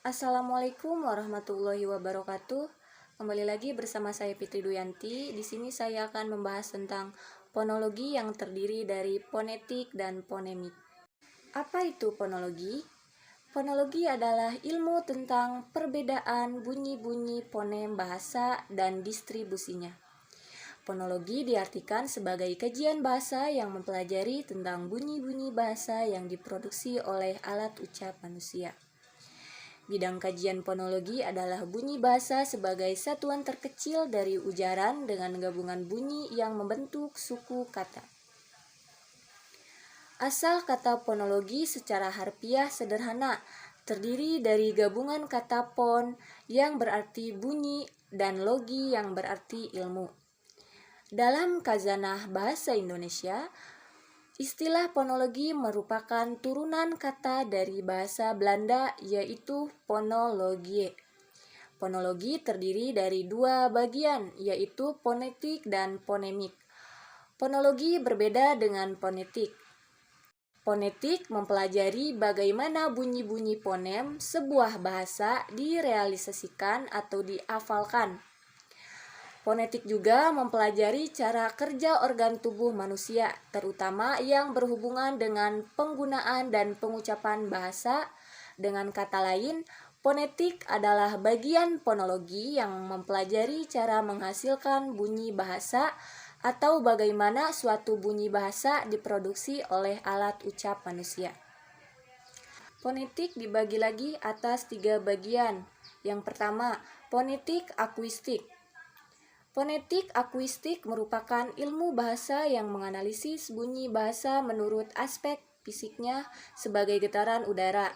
Assalamualaikum warahmatullahi wabarakatuh. Kembali lagi bersama saya Fitri Duyanti. Di sini saya akan membahas tentang fonologi yang terdiri dari fonetik dan fonemik. Apa itu fonologi? Fonologi adalah ilmu tentang perbedaan bunyi-bunyi fonem bahasa dan distribusinya. Fonologi diartikan sebagai kajian bahasa yang mempelajari tentang bunyi-bunyi bahasa yang diproduksi oleh alat ucap manusia. Bidang kajian fonologi adalah bunyi bahasa sebagai satuan terkecil dari ujaran dengan gabungan bunyi yang membentuk suku kata. Asal kata fonologi secara harfiah sederhana, terdiri dari gabungan kata fon yang berarti bunyi dan logi yang berarti ilmu. Dalam Khazanah Bahasa Indonesia, istilah fonologi merupakan turunan kata dari bahasa Belanda yaitu fonologie. Fonologi terdiri dari dua bagian yaitu fonetik dan fonemik. Fonologi berbeda dengan fonetik. Fonetik mempelajari bagaimana bunyi-bunyi fonem sebuah bahasa direalisasikan atau dihafalkan. Fonetik juga mempelajari cara kerja organ tubuh manusia, terutama yang berhubungan dengan penggunaan dan pengucapan bahasa. Dengan kata lain, fonetik adalah bagian fonologi yang mempelajari cara menghasilkan bunyi bahasa atau bagaimana suatu bunyi bahasa diproduksi oleh alat ucap manusia. Fonetik dibagi lagi atas 3 bagian. Yang pertama, fonetik akuistik. Fonetik akuistik merupakan ilmu bahasa yang menganalisis bunyi bahasa menurut aspek fisiknya sebagai getaran udara.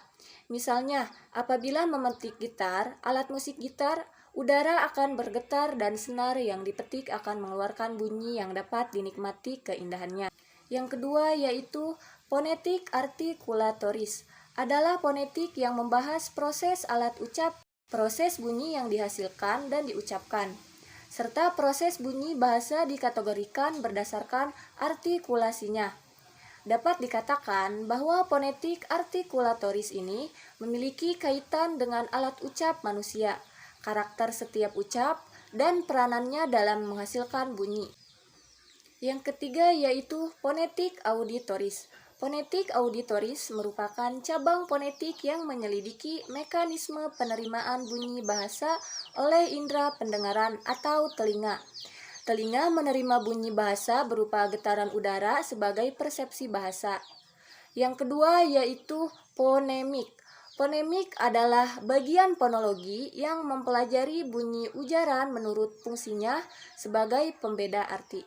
Misalnya, apabila memetik gitar, alat musik gitar, udara akan bergetar dan senar yang dipetik akan mengeluarkan bunyi yang dapat dinikmati keindahannya. Yang kedua yaitu fonetik artikulatoris. Adalah fonetik yang membahas proses alat ucap, proses bunyi yang dihasilkan dan diucapkan, serta proses bunyi bahasa dikategorikan berdasarkan artikulasinya. Dapat dikatakan bahwa fonetik artikulatoris ini memiliki kaitan dengan alat ucap manusia, karakter setiap ucap, dan peranannya dalam menghasilkan bunyi. Yang ketiga yaitu fonetik auditoris. Fonetik auditoris merupakan cabang fonetik yang menyelidiki mekanisme penerimaan bunyi bahasa oleh indera pendengaran atau telinga. Telinga menerima bunyi bahasa berupa getaran udara sebagai persepsi bahasa. Yang kedua yaitu fonemik. Fonemik adalah bagian fonologi yang mempelajari bunyi ujaran menurut fungsinya sebagai pembeda arti.